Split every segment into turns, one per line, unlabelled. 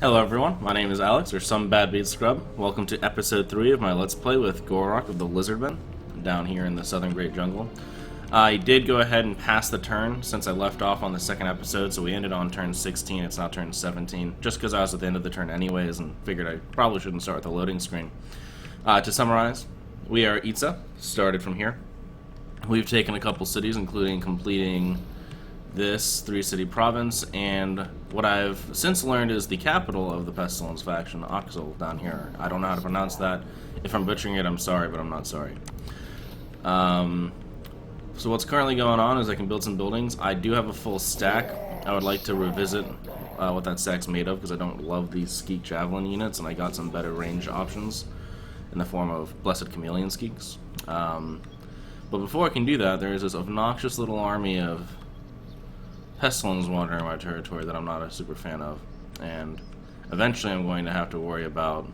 Hello everyone, my name is Alex, or Some Bad Beat Scrub. Welcome to episode 3 of my Let's Play with Gor Rok of the Lizardmen, down here in the Southern Great Jungle. I did go ahead and pass the turn since I left off on the second episode, so we ended on turn 16, it's now turn 17, just because I was at the end of the turn anyways and figured I probably shouldn't start with the loading screen. To summarize, we are Itza, started from here. We've taken a couple cities, including completing this 3-city province, and what I've since learned is the capital of the Pestilence faction, Oxel, down here. I don't know how to pronounce that. If I'm butchering it, I'm sorry, but I'm not sorry. So what's currently going on is I can build some buildings. I do have a full stack. I would like to revisit what that stack's made of, because I don't love these Skeek Javelin units, and I got some better range options in the form of Blessed Chameleon Skeeks. But before I can do that, there's this obnoxious little army of Pestilence wandering my territory that I'm not a super fan of, and eventually I'm going to have to worry about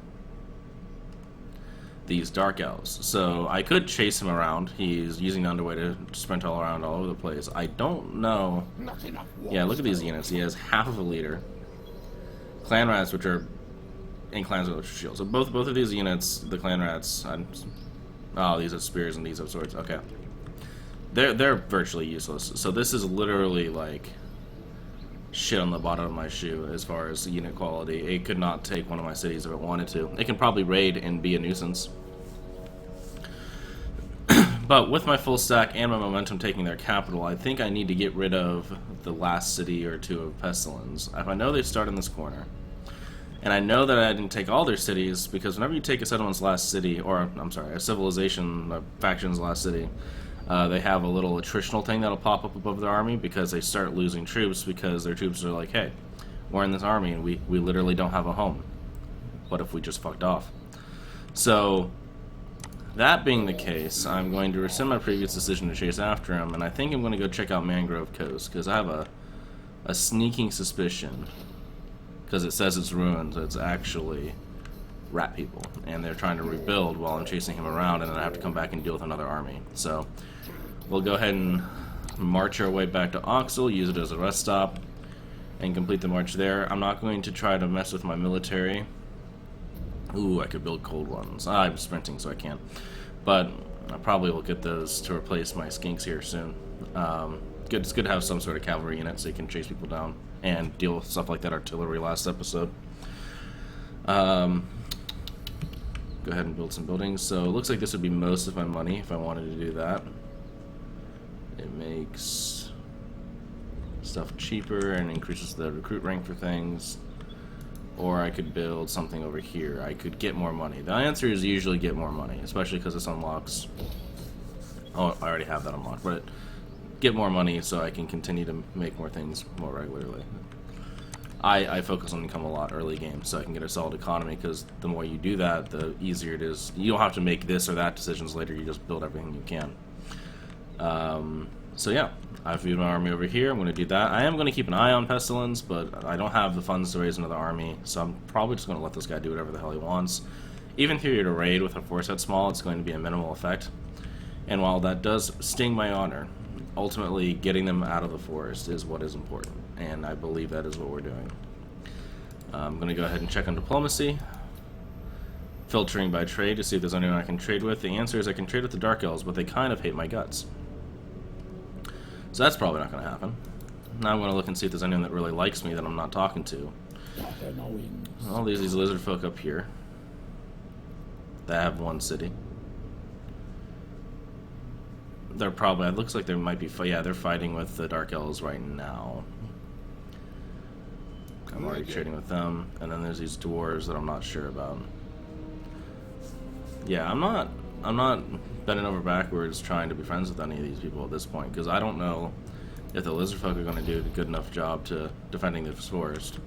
these Dark Elves. So I could chase him around. He's using the Underway to sprint all around all over the place. I don't know. Yeah, look at these units. He has half of a leader. Clan Rats, which are in clans with shields. So both of these units, the Clan Rats, oh, these have spears and these have swords. Okay. They're virtually useless. So this is literally like shit on the bottom of my shoe as far as unit quality. It could not take one of my cities if it wanted to. It can probably raid and be a nuisance. But with my full stack and my momentum taking their capital, I think I need to get rid of the last city or two of Pestilence. If I know they start in this corner, and I know that I didn't take all their cities, because whenever you take a settlement's last city, or I'm sorry, a civilization, a faction's last city, they have a little attritional thing that'll pop up above their army because they start losing troops, because their troops are like, hey, we're in this army and we literally don't have a home. What if we just fucked off? So, that being the case, I'm going to rescind my previous decision to chase after him, and I think I'm going to go check out Mangrove Coast, because I have a sneaking suspicion, because it says it's ruins, it's actually rat people, and they're trying to rebuild while I'm chasing him around, and then I have to come back and deal with another army. So we'll go ahead and march our way back to Oxel, use it as a rest stop, and complete the march there. I'm not going to try to mess with my military. Ooh, I could build cold ones. I'm sprinting, so I can't. But I probably will get those to replace my skinks here soon. It's good to have some sort of cavalry unit so you can chase people down and deal with stuff like that artillery last episode. Go ahead and build some buildings. So it looks like this would be most of my money if I wanted to do that. It makes stuff cheaper and increases the recruit rank for things. Or I could build something over here. I could get more money. The answer is usually get more money, especially because this unlocks... Oh, I already have that unlocked, but get more money so I can continue to make more things more regularly. I focus on income a lot early game so I can get a solid economy, because the more you do that, the easier it is. You don't have to make this or that decisions later, you just build everything you can. So yeah, I've viewed my army over here. I'm going to do that. I am going to keep an eye on Pestilence, but I don't have the funds to raise another army, so I'm probably just going to let this guy do whatever the hell he wants. Even if he were to raid with a force that small, it's going to be a minimal effect. And while that does sting my honor, ultimately getting them out of the forest is what is important, and I believe that is what we're doing. I'm going to go ahead and check on diplomacy, filtering by trade to see if there's anyone I can trade with. The answer is I can trade with the Dark Elves, but they kind of hate my guts. So that's probably not going to happen. Now I'm going to look and see if there's anyone that really likes me that I'm not talking to. Well, there's these lizard folk up here that have one city. They're probably, it looks like there might be, yeah, they're fighting with the Dark Elves right now. I'm already trading with them, and then there's these dwarves that I'm not sure about. Yeah, I'm not bending over backwards trying to be friends with any of these people at this point, because I don't know if the lizard folk are going to do a good enough job to defending this forest.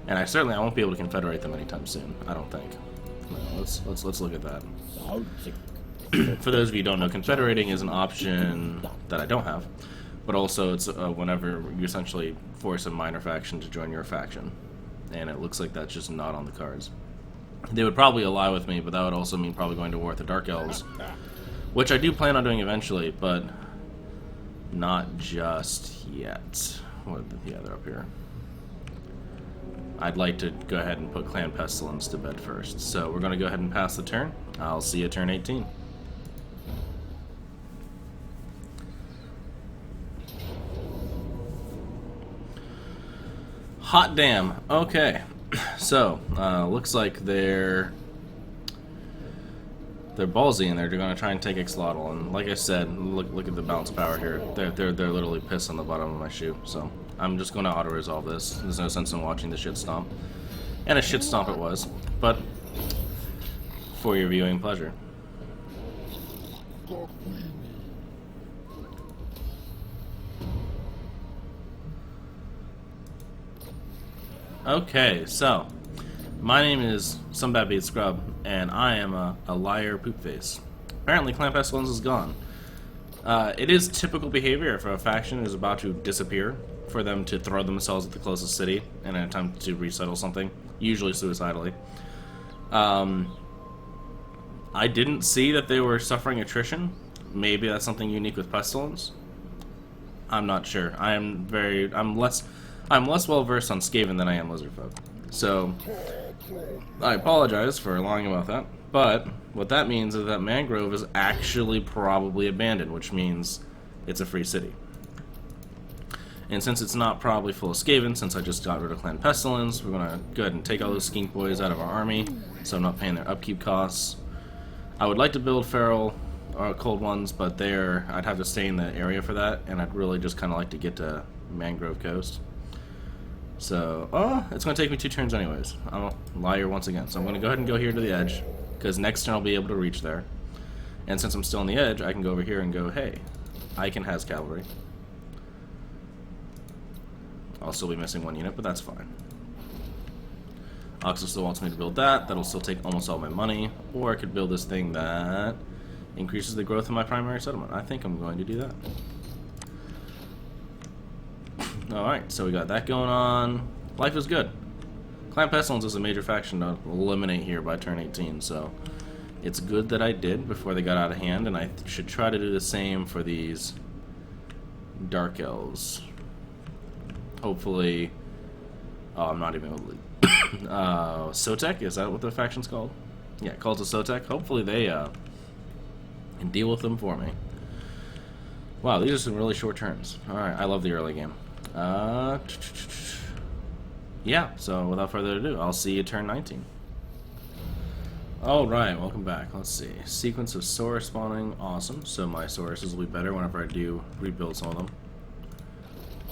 And I won't be able to confederate them anytime soon, I don't think. No, let's look at that. For those of you who don't know, confederating is an option that I don't have, but also it's whenever you essentially force a minor faction to join your faction, and it looks like that's just not on the cards. They would probably ally with me, but that would also mean probably going to war with the Dark Elves, which I do plan on doing eventually, but not just yet. Yeah, they're up here. I'd like to go ahead and put Clan Pestilence to bed first. So we're going to go ahead and pass the turn. I'll see you turn 18. Hot damn. Okay. So, looks like they're ballsy and they're going to try and take Ixlotl. And like I said, look at the bounce power here. They're literally pissed on the bottom of my shoe. So I'm just going to auto resolve this. There's no sense in watching the shit stomp. And a shit stomp it was, but for your viewing pleasure. Okay, so my name is Some Bad Beat Scrub, and I am a liar poop face. Apparently, Clan Pestilence is gone. It is typical behavior if a faction is about to disappear for them to throw themselves at the closest city in an attempt to resettle something, usually suicidally. I didn't see that they were suffering attrition. Maybe that's something unique with Pestilence. I'm not sure. I'm less well versed on Skaven than I am Lizardfolk. So I apologize for lying about that. But what that means is that Mangrove is actually probably abandoned, which means it's a free city. And since it's not probably full of Skaven, since I just got rid of Clan Pestilence, we're gonna go ahead and take all those skink boys out of our army, so I'm not paying their upkeep costs. I would like to build feral or cold ones, but I'd have to stay in the area for that, and I'd really just kind of like to get to Mangrove Coast. So, it's going to take me 2 turns anyways. I'm a liar once again. So I'm going to go ahead and go here to the edge, because next turn I'll be able to reach there. And since I'm still on the edge, I can go over here and go, hey, I can has cavalry. I'll still be missing 1 unit, but that's fine. Oxus still wants me to build that. That'll still take almost all my money. Or I could build this thing that increases the growth of my primary settlement. I think I'm going to do that. Alright, so we got that going on. Life is good. Clan Pestilence is a major faction to eliminate here by turn 18, so it's good that I did before they got out of hand, and I should try to do the same for these Dark Elves. Hopefully... Oh, I'm not even able to... Sotek? Is that what the faction's called? Yeah, called to Sotek. Hopefully they can deal with them for me. Wow, these are some really short turns. Alright, I love the early game. Yeah, so without further ado, I'll see you turn 19. Alright, welcome back. Let's see. Sequence of Saurus spawning, awesome. So my Sauruses will be better whenever I do rebuild some of them.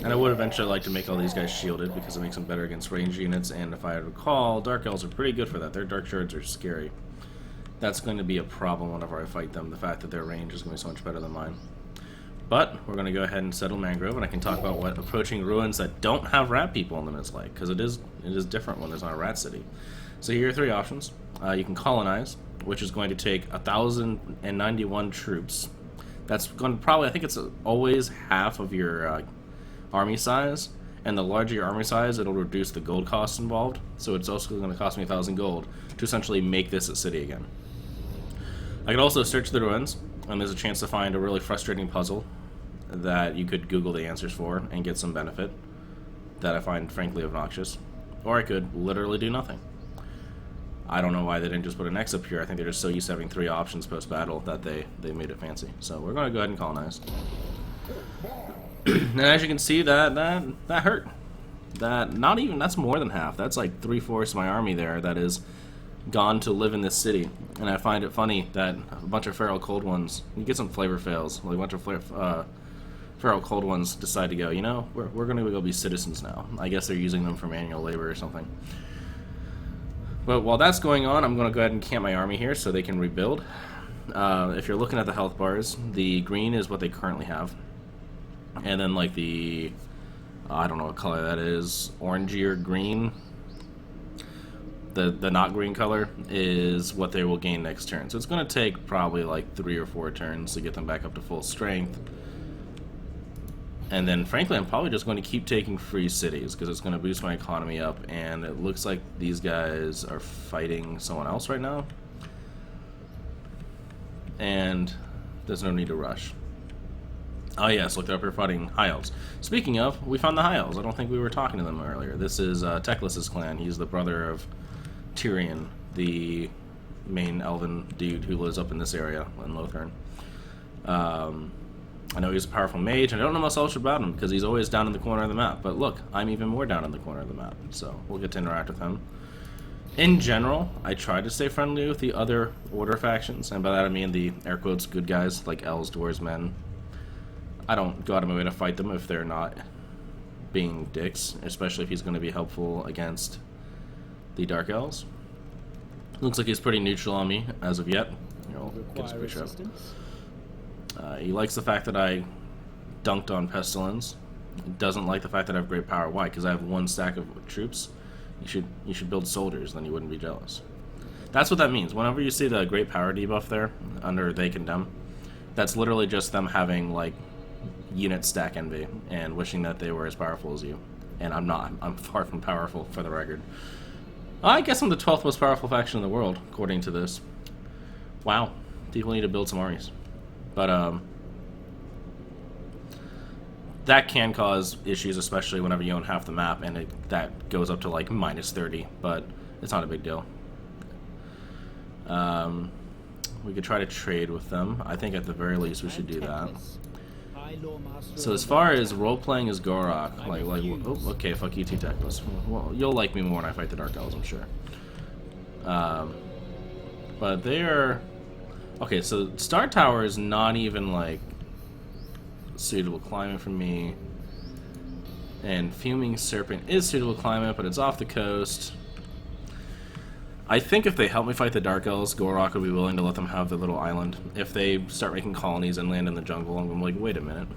And I would eventually like to make all these guys shielded because it makes them better against range units, and if I recall, Dark Elves are pretty good for that. Their Dark Shards are scary. That's going to be a problem whenever I fight them, the fact that their range is going to be so much better than mine. But we're going to go ahead and settle Mangrove, and I can talk about what approaching ruins that don't have rat people in them is like, because it is different when there's not a rat city. So here are 3 options. You can colonize, which is going to take 1,091 troops. That's going to probably, I think it's always half of your army size, and the larger your army size, it'll reduce the gold cost involved. So it's also going to cost me 1,000 gold to essentially make this a city again. I could also search the ruins, and there's a chance to find a really frustrating puzzle that you could Google the answers for and get some benefit that I find frankly obnoxious. Or I could literally do nothing. I don't know why they didn't just put an X up here. I think they're just so used to having 3 options post-battle that they made it fancy. So we're going to go ahead and colonize. And as you can see, that hurt. That's more than half. That's like 3/4 of my army there that is gone to live in this city. And I find it funny that a bunch of feral cold ones, you get some flavor fails, like a bunch of feral cold ones decide to go, you know, we're going to go be citizens now. I guess they're using them for manual labor or something. But while that's going on, I'm going to go ahead and camp my army here so they can rebuild. If you're looking at the health bars, the green is what they currently have. And then like the, I don't know what color that is, orangey or green, the not green color is what they will gain next turn. So it's going to take probably like 3 or 4 turns to get them back up to full strength. And then frankly, I'm probably just going to keep taking free cities because it's going to boost my economy up, and it looks like these guys are fighting someone else right now. And there's no need to rush. Oh yes, look, they're up here fighting High Elves. Speaking of, we found the High Elves. I don't think we were talking to them earlier. This is Teclis's clan. He's the brother of Tyrion, the main elven dude who lives up in this area in Lothern. I know he's a powerful mage, and I don't know much else about him because he's always down in the corner of the map. But look, I'm even more down in the corner of the map, so we'll get to interact with him. In general, I try to stay friendly with the other Order factions, and by that I mean the, air quotes, good guys like elves, dwarves, men. I don't go out of my way to fight them if they're not being dicks, especially if he's going to be helpful against the Dark Elves. Looks like he's pretty neutral on me as of yet. Give us a quick show. He likes the fact that I dunked on Pestilence. He doesn't like the fact that I have great power. Why? Because I have 1 stack of troops. You should build soldiers, then you wouldn't be jealous. That's what that means. Whenever you see the great power debuff there under They Condemn, that's literally just them having like unit stack envy and wishing that they were as powerful as you. And I'm not. I'm far from powerful, for the record. I guess I'm the 12th most powerful faction in the world, according to this. Wow. People need to build some armies. But, that can cause issues, especially whenever you own half the map, and that goes up to, like, -30, but it's not a big deal. We could try to trade with them. I think at the very least we should do that. So as far as role-playing as Gor Rok, oh, okay, fuck you too, Teclis. Well, you'll like me more when I fight the Dark Elves, I'm sure. But they're... Okay, so Star Tower is not even, like, suitable climate for me. And Fuming Serpent is suitable climate, but it's off the coast. I think if they help me fight the Dark Elves, Gor Rok would be willing to let them have their little island. If they start making colonies and land in the jungle, I'm like, wait a minute.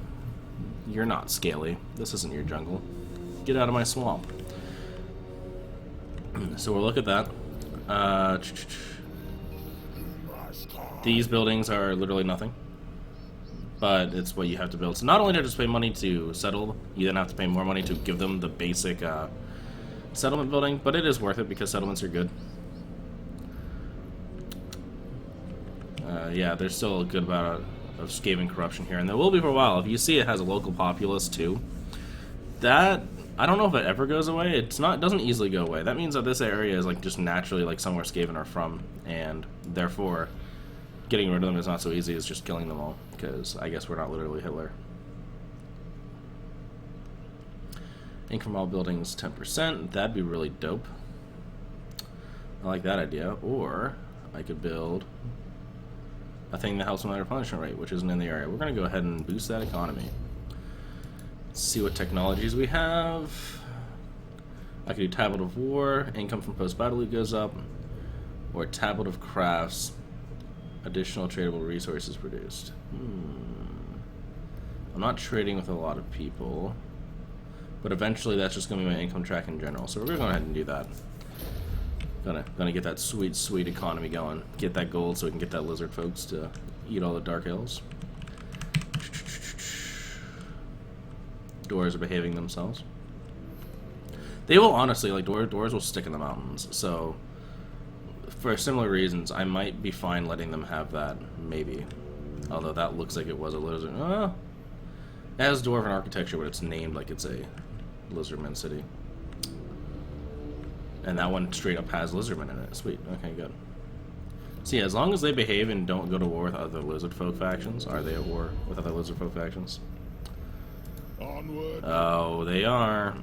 You're not Scaly. This isn't your jungle. Get out of my swamp. So we'll look at that. These buildings are literally nothing. But it's what you have to build. So not only do you just pay money to settle, you then have to pay more money to give them the basic settlement building, but it is worth it because settlements are good. Yeah, there's still a good amount of scathing corruption here, and there will be for a while. If you see it has a local populace too, that, I don't know if it ever goes away. It doesn't easily go away. That means that this area is like just naturally like somewhere Skaven are from, and therefore getting rid of them is not so easy as just killing them all, because I guess we're not literally Hitler. Ink from all buildings 10%, that'd be really dope. I like that idea. Or I could build a thing that helps with my replenishment rate, which isn't in the area. We're going to go ahead and boost that economy. Let's see what technologies we have. I could do Tablet of War, income from post-battle loot goes up, or Tablet of Crafts, additional tradable resources produced. I'm not trading with a lot of people, but eventually that's just going to be my income track in general. So we're going to go ahead and do that. Gonna get that sweet economy going. Get that gold so we can get that lizard folks to eat all the Dark Elves. Doors are behaving themselves. They will honestly, like, doors will stick in the mountains. So for similar reasons, I might be fine letting them have that, maybe. Although that looks like it was a lizard. It has dwarven architecture, but it's named like it's a lizardman city. And that one straight up has lizardmen in it. Sweet. Okay, good. See, as long as they behave and don't go to war with other lizard folk factions, are they at war with other lizard folk factions?
Onward.
Oh, they are.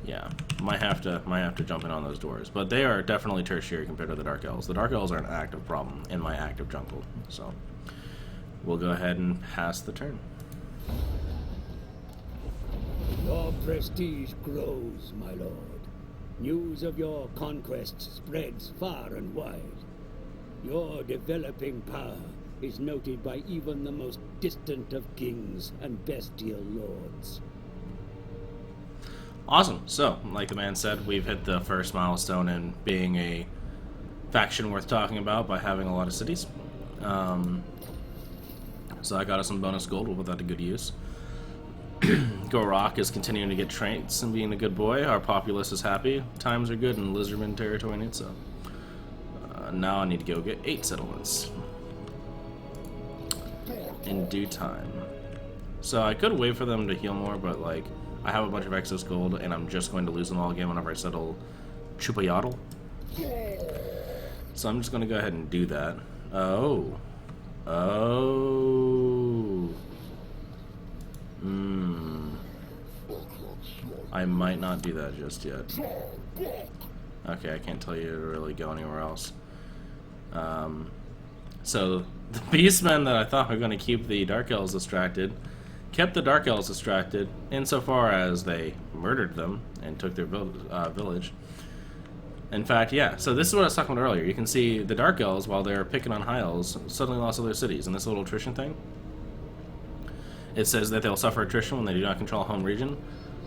Yeah, might have to jump in on those doors, but they are definitely tertiary compared to the Dark Elves. The Dark Elves are an active problem in my active jungle, so we'll go ahead and pass the turn.
Your prestige grows, my lord. News of your conquests spreads far and wide. Your developing power is noted by even the most distant of kings and bestial lords.
Awesome. So, like the man said, we've hit the first milestone in being a faction worth talking about by having a lot of cities. So I got us some bonus gold. We'll put that to good use. Gor Rok is continuing to get traits and being a good boy. Our populace is happy. Times are good in Lizardman territory, and so now I need to go get 8 settlements. in due time. So I could wait for them to heal more, but like I have a bunch of excess gold, and I'm just going to lose them all again whenever I settle Chupayatl. So I'm just going to go ahead and do that. Oh. I might not do that just yet. Okay, I can't tell you to really go anywhere else. So the beastmen that I thought were going to keep the Dark Elves distracted kept the Dark Elves distracted insofar as they murdered them and took their village. In fact, yeah, so this is what I was talking about earlier. You can see the Dark Elves, while they're picking on High Elves, suddenly lost all their cities. And this little attrition thing, it says that they'll suffer attrition when they do not control a home region.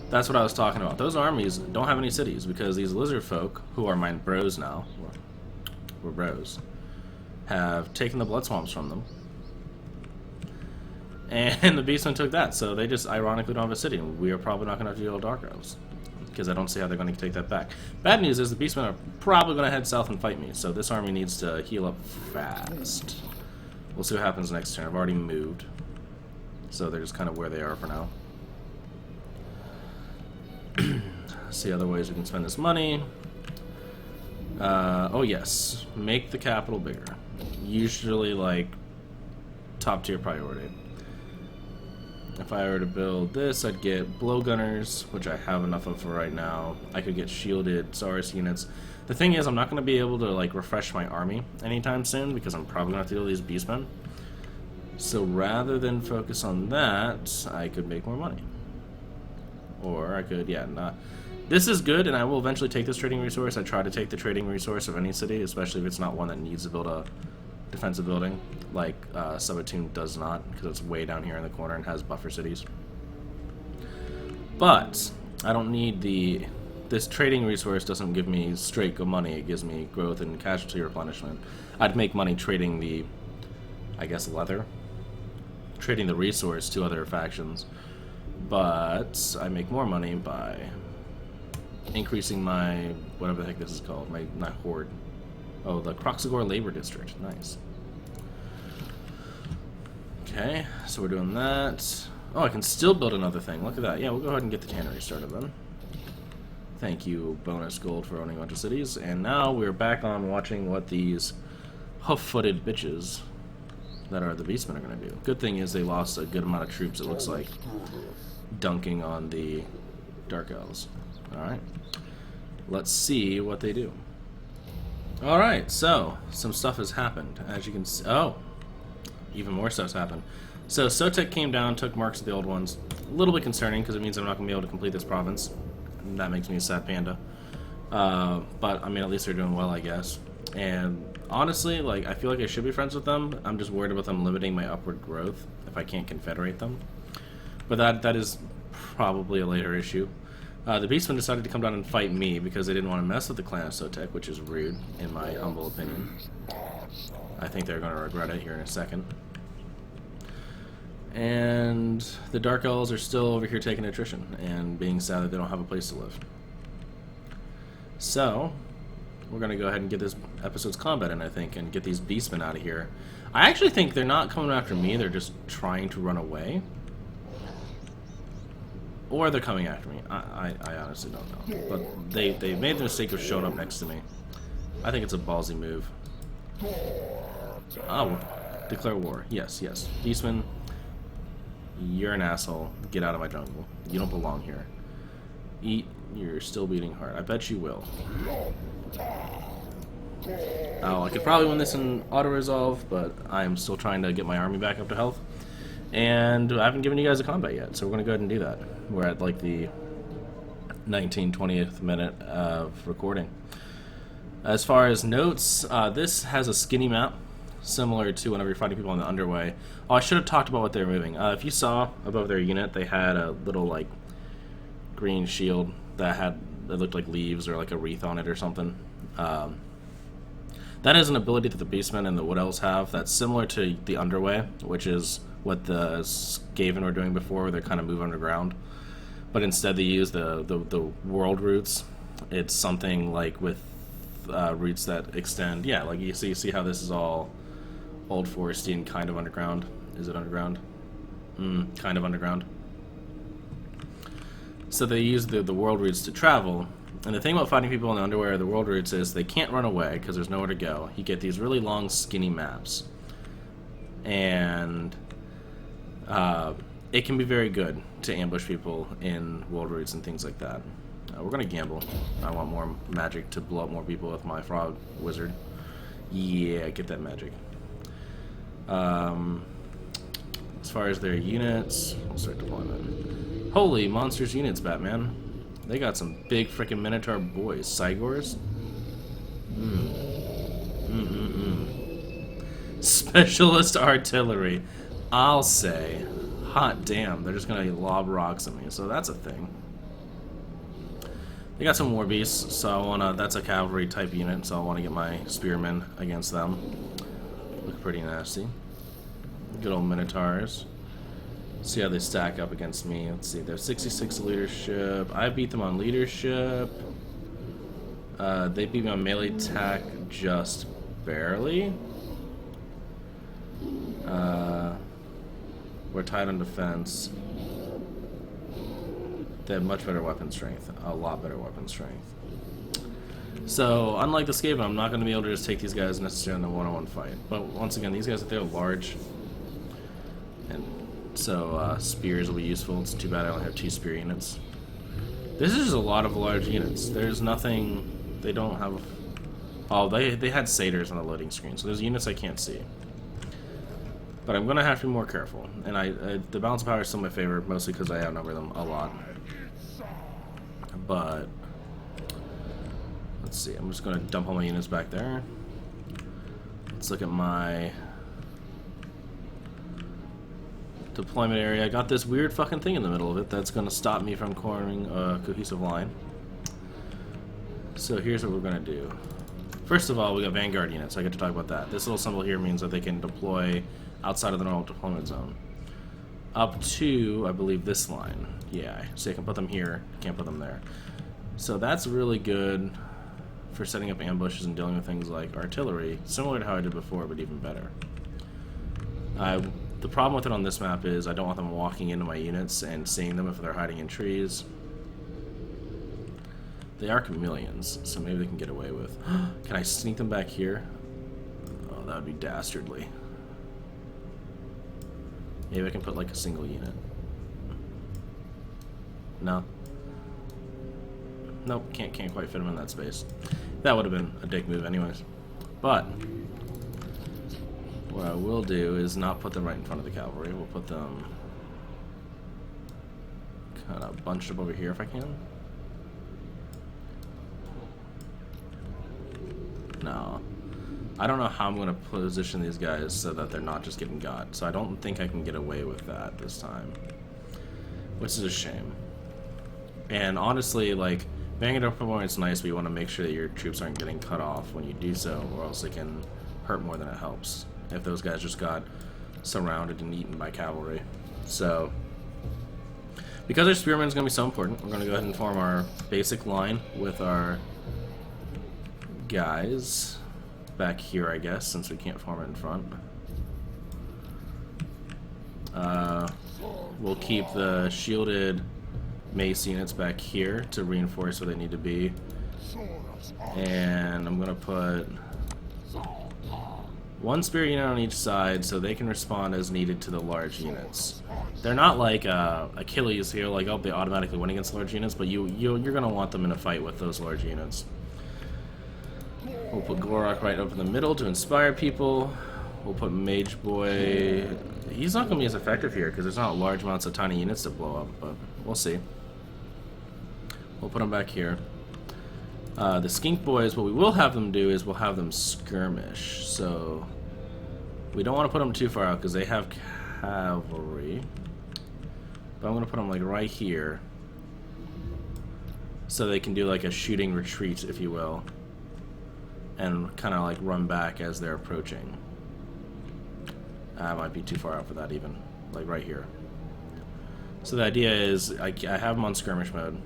That's what I was talking about. Those armies don't have any cities because these lizard folk, who are my bros now, we're bros, have taken the blood swamps from them. And the beastmen took that, so they just ironically don't have a city, and we are probably not going to have to deal with Dark Elves, because I don't see how they're going to take that back. Bad news is the beastmen are probably going to head south and fight me, so this army needs to heal up fast. We'll see what happens next turn. I've already moved, so they're just kind of where they are for now. See other ways we can spend this money. Oh yes, make the capital bigger. Usually like top tier priority. If I were to build this, I'd get blowgunners, which I have enough of for right now. I could get shielded Saurus units. The thing is, I'm not going to be able to like refresh my army anytime soon because I'm probably going to have to deal with these beastmen. So rather than focus on that, I could make more money. Or I could, yeah, not. This is good, and I will eventually take this trading resource. I try to take the trading resource of any city, especially if it's not one that needs to build a defensive building, like Subatune does not, because it's way down here in the corner and has buffer cities. But I don't need this trading resource doesn't give me straight good money. It gives me growth and casualty replenishment. I'd make money trading the, I guess, leather, trading the resource to other factions, but I make more money by increasing my, whatever the heck this is called, my, not horde. Oh, the Kroxagor Labor District. Nice. Okay, so we're doing that. Oh, I can still build another thing. Look at that. Yeah, we'll go ahead and get the tannery started then. Thank you, bonus gold for owning a bunch of cities. And now we're back on watching what these hoof-footed bitches that are the beastmen are going to do. Good thing is they lost a good amount of troops, it looks like, dunking on the Dark Elves. Alright. Let's see what they do. Alright, so some stuff has happened. As you can see, oh, even more stuff's happened. So Sotek came down, took marks of the old ones. A little bit concerning because it means I'm not going to be able to complete this province. And that makes me a sad panda. But I mean, at least they're doing well, I guess. And honestly, like, I feel like I should be friends with them. I'm just worried about them limiting my upward growth if I can't confederate them. But that is probably a later issue. The Beastmen decided to come down and fight me because they didn't want to mess with the clan of Sotek, which is rude, in my humble opinion. I think they're going to regret it here in a second. And the Dark Elves are still over here taking attrition and being sad that they don't have a place to live. So, we're going to go ahead and get this episode's combat in, I think, and get these Beastmen out of here. I actually think they're not coming after me, they're just trying to run away. Or they're coming after me. I honestly don't know. But they made the mistake of showing up next to me. I think it's a ballsy move. Oh, declare war. Yes, yes. Beastman, you're an asshole. Get out of my jungle. You don't belong here. Eat your still beating heart. I bet you will. Oh, I could probably win this in auto-resolve, but I'm still trying to get my army back up to health. And I haven't given you guys a combat yet, so we're going to go ahead and do that. We're at like the 20th minute of recording. As far as notes, this has a skinny map, similar to whenever you're fighting people on the underway. Oh, I should have talked about what they were moving. If you saw above their unit, they had a little like green shield that looked like leaves or like a wreath on it or something. That is an ability that the Beastmen and the Wood Elves have that's similar to the Underway, which is what the Skaven were doing before, where they kind of move underground. But instead they use the world roots. It's something like with roots that extend, yeah, like you see how this is all old foresty and kind of underground. Is it underground? Kind of underground. So they use the world routes to travel. And the thing about fighting people in the underwear of the world routes is they can't run away because there's nowhere to go. You get these really long, skinny maps. And it can be very good to ambush people in world routes and things like that. We're going to gamble. I want more magic to blow up more people with my frog wizard. Yeah, get that magic. As far as their units, we'll start deployment. Holy monsters units, Batman. They got some big frickin' Minotaur boys. Cygors? Specialist artillery. I'll say. Hot damn, they're just gonna lob rocks at me, so that's a thing. They got some war beasts, so I wanna, that's a cavalry type unit, so I wanna get my spearmen against them. Look pretty nasty. Good old Minotaurs. See how they stack up against me. Let's see, they're 66 leadership. I beat them on leadership. They beat me on melee attack just barely. We're tied on defense. They have much better weapon strength. A lot better weapon strength. So, unlike the Skaven, I'm not going to be able to just take these guys necessarily in a one-on-one fight. But once again, these guys, they're large. And so, spears will be useful. It's too bad I only have 2 spear units. This is just a lot of large units. There's nothing... They don't have... Oh, they had satyrs on the loading screen, so there's units I can't see. But I'm going to have to be more careful. And the balance of power is still my favorite, mostly because I outnumber them a lot. But... Let's see, I'm just going to dump all my units back there. Let's look at my... deployment area. I got this weird fucking thing in the middle of it that's going to stop me from cornering a cohesive line. So here's what we're going to do. First of all, we got Vanguard units. I get to talk about that. This little symbol here means that they can deploy outside of the normal deployment zone. Up to, I believe, this line. Yeah, so you can put them here, can't put them there. So that's really good for setting up ambushes and dealing with things like artillery, similar to how I did before, but even better. The problem with it on this map is I don't want them walking into my units and seeing them if they're hiding in trees. They are chameleons, so maybe they can get away with. Can I sneak them back here? Oh, that would be dastardly. Maybe I can put like a single unit. No. Nope, can't quite fit them in that space. That would have been a dick move anyways. But what I will do is not put them right in front of the cavalry. We'll put them kind of bunched up over here if I can. No. I don't know how I'm going to position these guys so that they're not just getting got. So I don't think I can get away with that this time. Which is a shame. And honestly, like, banging up is nice, but you want to make sure that your troops aren't getting cut off when you do so, or else it can hurt more than it helps if those guys just got surrounded and eaten by cavalry. So, because our spearmen is going to be so important, we're going to go ahead and form our basic line with our guys back here, I guess, since we can't form it in front. We'll keep the shielded mace units back here to reinforce where they need to be. And I'm going to put 1 spear unit on each side so they can respond as needed to the large units. They're not like Achilles here, like, oh, they automatically win against large units, but you're going to want them in a fight with those large units. We'll put Gor Rok right up in the middle to inspire people. We'll put Mage Boy... He's not going to be as effective here because there's not large amounts of tiny units to blow up, but we'll see. We'll put them back here. The Skink Boys, what we will have them do is we'll have them skirmish. So we don't want to put them too far out because they have cavalry. But I'm going to put them like right here so they can do like a shooting retreat, if you will, and kind of like run back as they're approaching. I might be too far out for that even, like right here. So the idea is I have them on skirmish mode.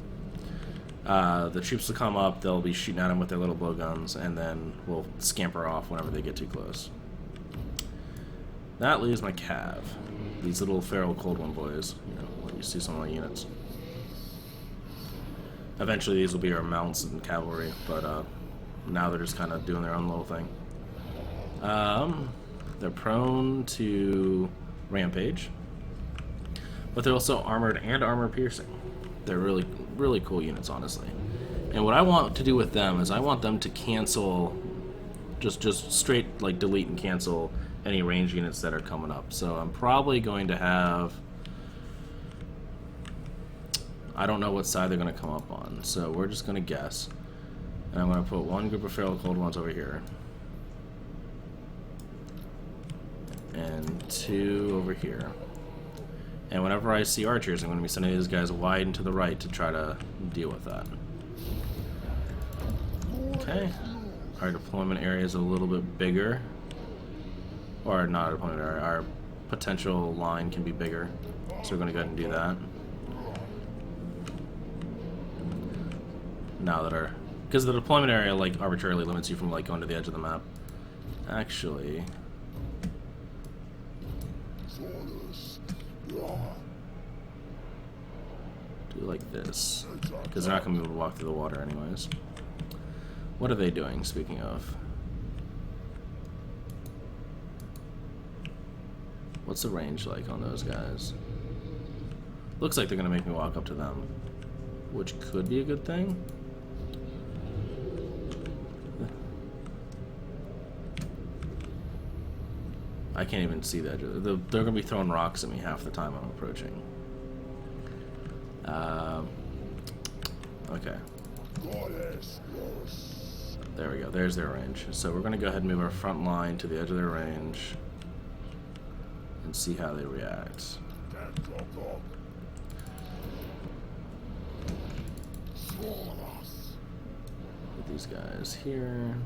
The troops will come up, they'll be shooting at them with their little blowguns, and then we'll scamper off whenever they get too close. That leaves my cav. These little feral cold one boys. You know, what you see some of my units. Eventually these will be our mounts and cavalry, but now they're just kind of doing their own little thing. They're prone to rampage, but they're also armored and armor piercing. They're really, really cool units, honestly. And what I want to do with them is I want them to cancel, just straight like delete and cancel any range units that are coming up. So I'm probably going to have, I don't know what side they're going to come up on, so we're just going to guess. And I'm going to put one group of feral cold ones over here. And two over here. And whenever I see archers, I'm going to be sending these guys wide and to the right to try to deal with that. Okay. Our deployment area is a little bit bigger. Or not our deployment area, our potential line can be bigger. So we're going to go ahead and do that. Now that our... Because the deployment area like arbitrarily limits you from like going to the edge of the map. Actually... do like this, because they're not going to be able to walk through the water anyways. What are they doing, speaking of? What's the range like on those guys? Looks like they're going to make me walk up to them, which could be a good thing. I can't even see the edge of it. They're going to be throwing rocks at me half the time I'm approaching. Okay. There we go. There's their range. So we're going to go ahead and move our front line to the edge of their range and see how they react. Put these guys here.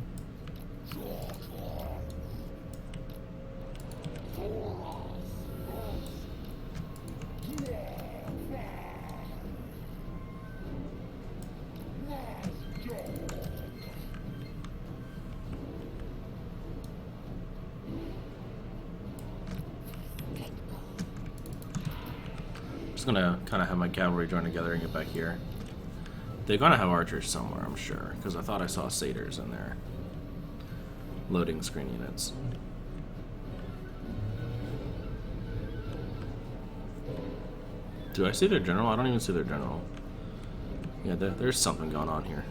Just gonna kind of have my cavalry join together and get back here. They're gonna have archers somewhere, I'm sure, because I thought I saw satyrs in there. Loading screen units. Do I see their general? I don't even see their general. Yeah, there's something going on here.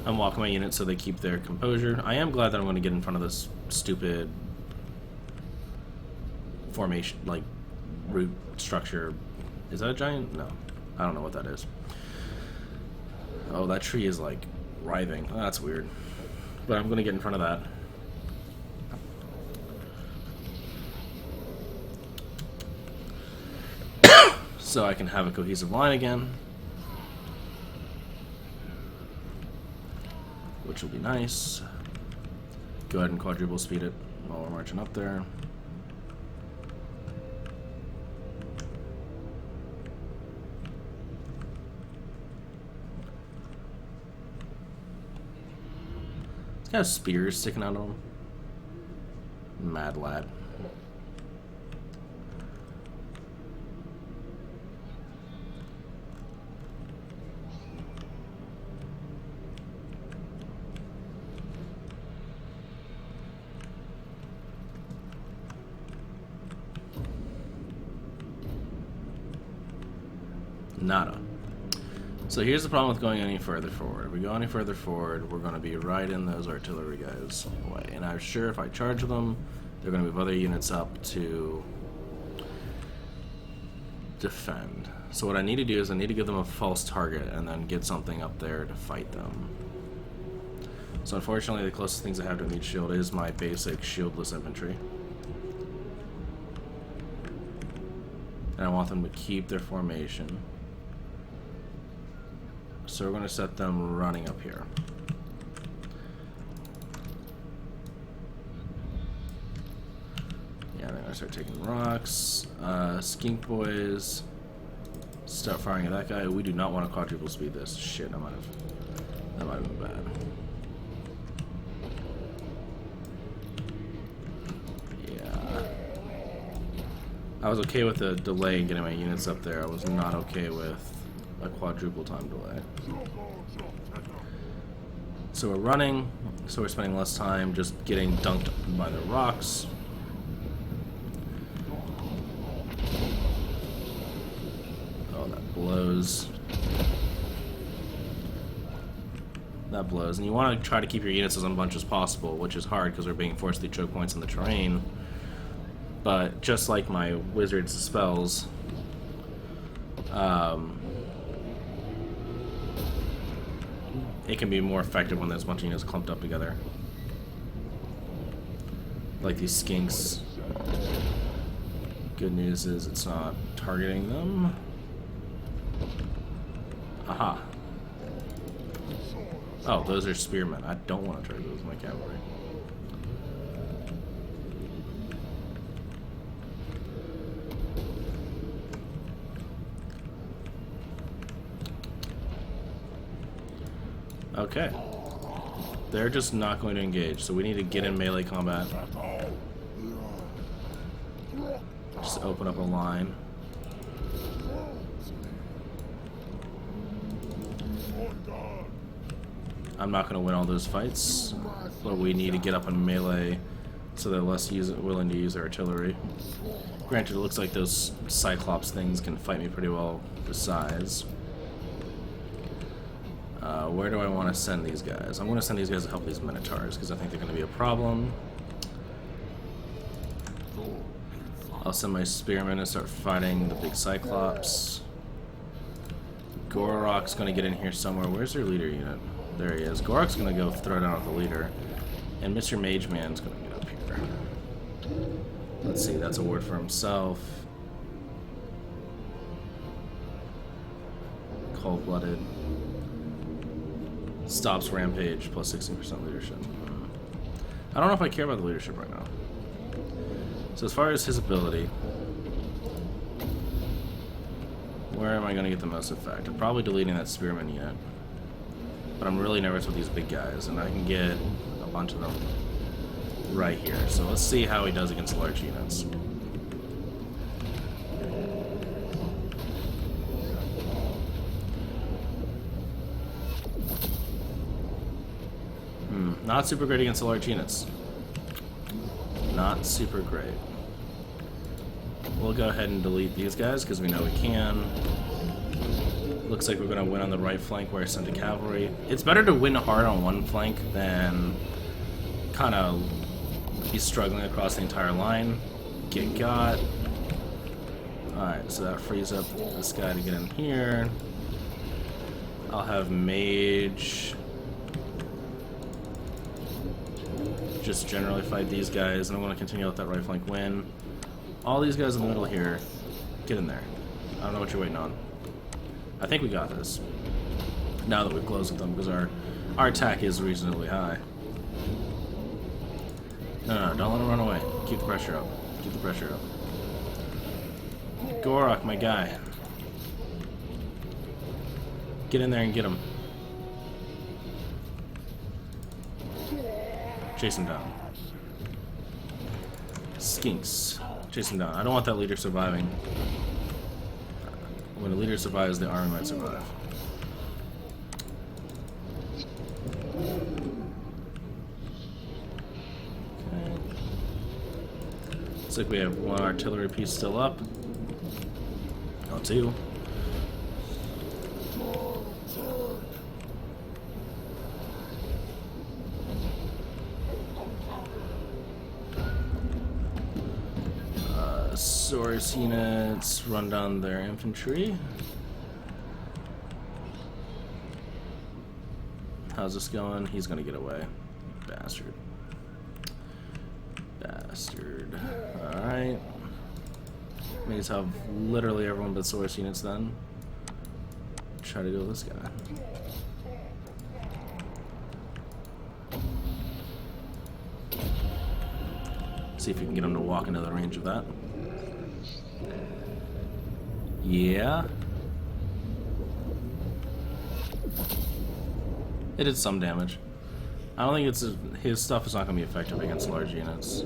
I'm walking my units so they keep their composure. I am glad that I'm going to get in front of this stupid formation, like root structure. Is that a giant? No. I don't know what that is. Oh, that tree is like writhing. Oh, that's weird. But I'm going to get in front of that. So I can have a cohesive line again. Which will be nice. Go ahead and quadruple speed it while we're marching up there. It's got spears sticking out of him. Mad lad. Nada. So here's the problem with going any further forward. If we go any further forward, we're going to be right in those artillery guys' way. And I'm sure if I charge them, they're going to move other units up to defend. So what I need to do is I need to give them a false target and then get something up there to fight them. So unfortunately, the closest things I have to a meat shield is my basic shieldless infantry. And I want them to keep their formation. So we're going to set them running up here. Yeah, they're going to start taking rocks. Skink boys. Start firing at that guy. We do not want to quadruple speed this. Shit, that might have been bad. Yeah. I was okay with the delay in getting my units up there. I was not okay with a quadruple time delay. So we're running, so we're spending less time just getting dunked by the rocks. Oh, that blows. That blows. And you want to try to keep your units as unbunched as possible, which is hard because we're being forced through choke points in the terrain. But just like my wizard's spells, it can be more effective when there's a bunch of units clumped up together. Like these skinks. Good news is it's not targeting them. Aha. Oh, those are spearmen. I don't want to target those with my cavalry. Okay. They're just not going to engage, so we need to get in melee combat. Just open up a line. I'm not going to win all those fights, but we need to get up in melee so they're less willing to use their artillery. Granted, it looks like those Cyclops things can fight me pretty well besides. Where do I want to send these guys? I'm going to send these guys to help these Minotaurs because I think they're going to be a problem. I'll send my spearmen to start fighting the big Cyclops. Gor Rok's going to get in here somewhere. Where's their leader unit? There he is. Gor Rok's going to go throw down with the leader. And Mr. Mage Man's going to get up here. Let's see, that's a word for himself. Cold-blooded. Stops rampage, plus 16% leadership. I don't know if I care about the leadership right now. So as far as his ability, where am I going to get the most effect? I'm probably deleting that spearman unit. But I'm really nervous with these big guys, and I can get a bunch of them right here. So let's see how he does against large units. Not super great against the large units. Not super great. We'll go ahead and delete these guys because we know we can. Looks like we're going to win on the right flank where I sent the cavalry. It's better to win hard on one flank than kind of be struggling across the entire line. Get got. Alright, so that frees up this guy to get in here. I'll have mage just generally fight these guys, and I'm going to continue to let that right flank win. All these guys in the middle here, get in there. I don't know what you're waiting on. I think we got this. Now that we've closed with them, because our attack is reasonably high. No, don't let them run away. Keep the pressure up. Keep the pressure up. Gor Rok, my guy. Get in there and get him. Chase him down. Skinks. Chase him down. I don't want that leader surviving. When a leader survives, the army might survive. Okay. Looks like we have one artillery piece still up. Oh, two. Source units run down their infantry. How's this going? He's gonna get away. Bastard. Bastard. Alright. May as well have literally everyone but source units then. Try to go with this guy. See if we can get him to walk into the range of that. Yeah. It did some damage. I don't think his stuff is not going to be effective against large units.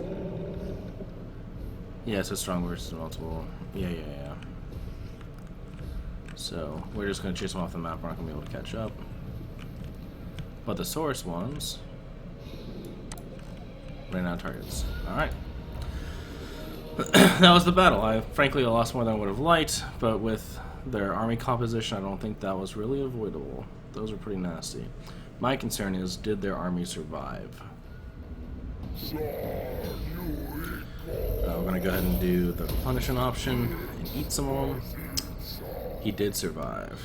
Yeah, so strong versus multiple. Yeah. So, we're just going to chase them off the map. We're not going to be able to catch up. But the source ones ran out of targets. Alright. That was the battle. I frankly lost more than I would have liked, but with their army composition, I don't think that was really avoidable. Those are pretty nasty. My concern is, did their army survive? We're going to go ahead and do the punishment option and eat some of them. He did survive.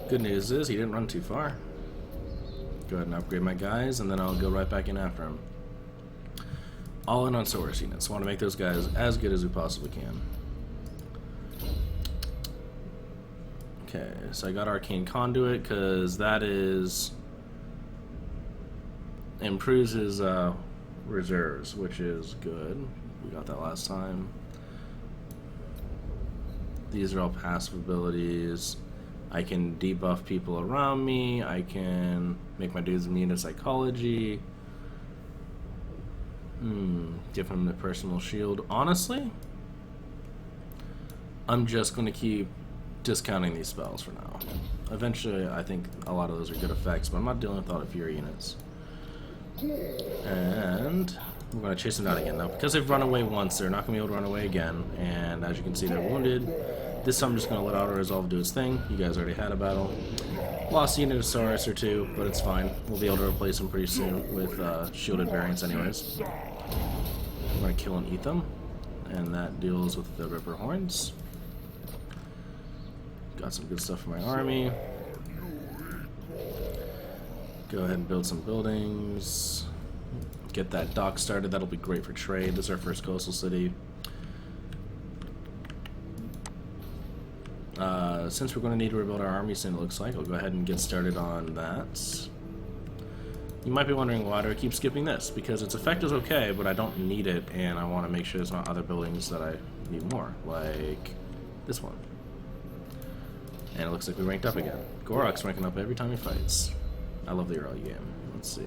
Good news is he didn't run too far. Go ahead and upgrade my guys, and then I'll go right back in after him. All in on source units. Want to make those guys as good as we possibly can. Okay, so I got Arcane Conduit because that improves his reserves, which is good. We got that last time. These are all passive abilities. I can debuff people around me. I can make my dudes immune to psychology. Give him the personal shield. Honestly, I'm just going to keep discounting these spells for now. Eventually, I think a lot of those are good effects, but I'm not dealing with all the Fury units. And we're going to chase them down again. Now, because they've run away once, they're not going to be able to run away again. And as you can see, they're wounded. This time I'm just going to let auto-resolve do its thing. You guys already had a battle. Lost a unit of Saurus or two, but it's fine. We'll be able to replace them pretty soon with shielded variants anyways. I'm going to kill and eat them. And that deals with the Ripper Horns. Got some good stuff for my army. Go ahead and build some buildings. Get that dock started. That'll be great for trade. This is our first coastal city. Since we're going to need to rebuild our army soon, it looks like, I'll go ahead and get started on that. You might be wondering, why do I keep skipping this? Because its effect is okay, but I don't need it, and I want to make sure there's not other buildings that I need more, like this one. And it looks like we ranked up again. Gor Rok's ranking up every time he fights. I love the early game. Let's see.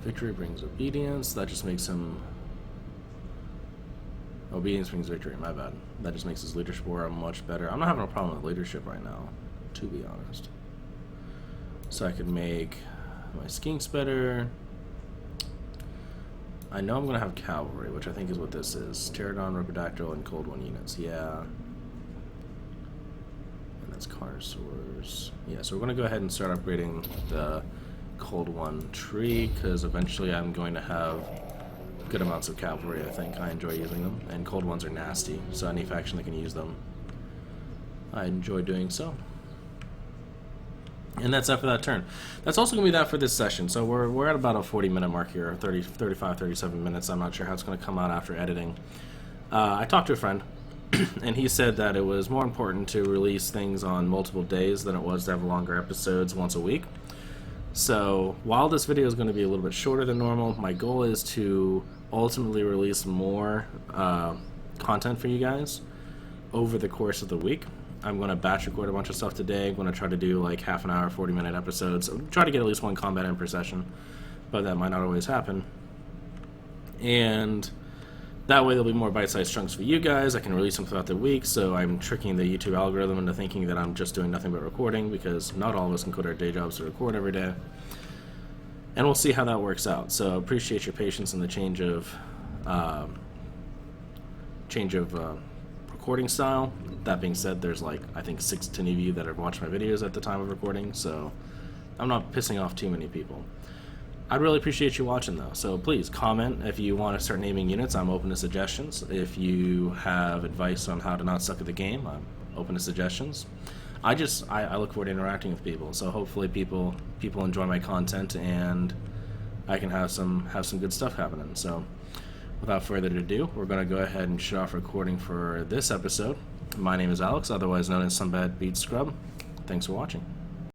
Victory brings obedience. That just makes him... Obedience brings victory, my bad. That just makes his leadership aura much better. I'm not having a problem with leadership right now, to be honest. So I can make my skinks better. I know I'm going to have cavalry, which I think is what this is. Pterodon, Rhipidactyl, and Cold One units. Yeah. And that's Carnosaurs. Yeah, so we're going to go ahead and start upgrading the Cold One tree, because eventually I'm going to have good amounts of cavalry, I think. I enjoy using them. And Cold Ones are nasty, so any faction that can use them, I enjoy doing so. And that's that for that turn. That's also going to be that for this session. So we're at about a 40-minute mark here, 35, 37 minutes. I'm not sure how it's going to come out after editing. I talked to a friend, and he said that it was more important to release things on multiple days than it was to have longer episodes once a week. So while this video is going to be a little bit shorter than normal, my goal is to ultimately release more content for you guys over the course of the week. I'm going to batch record a bunch of stuff today. I'm going to try to do like half an hour, 40-minute episodes. Try to get at least one combat in per session, but that might not always happen. And that way there'll be more bite-sized chunks for you guys. I can release them throughout the week, so I'm tricking the YouTube algorithm into thinking that I'm just doing nothing but recording, because not all of us can quit our day jobs to record every day. And we'll see how that works out. So appreciate your patience in the change of recording style. That being said, there's like, I think 6 to 10 of you that have watched my videos at the time of recording, so I'm not pissing off too many people. I'd really appreciate you watching though, so please comment if you want to start naming units. I'm open to suggestions. If you have advice on how to not suck at the game, I'm open to suggestions. I look forward to interacting with people, so hopefully people enjoy my content and I can have some good stuff happening. So without further ado, we're going to go ahead and shut off recording for this episode. My name is Alex, otherwise known as Sunbad Beat Scrub. Thanks for watching.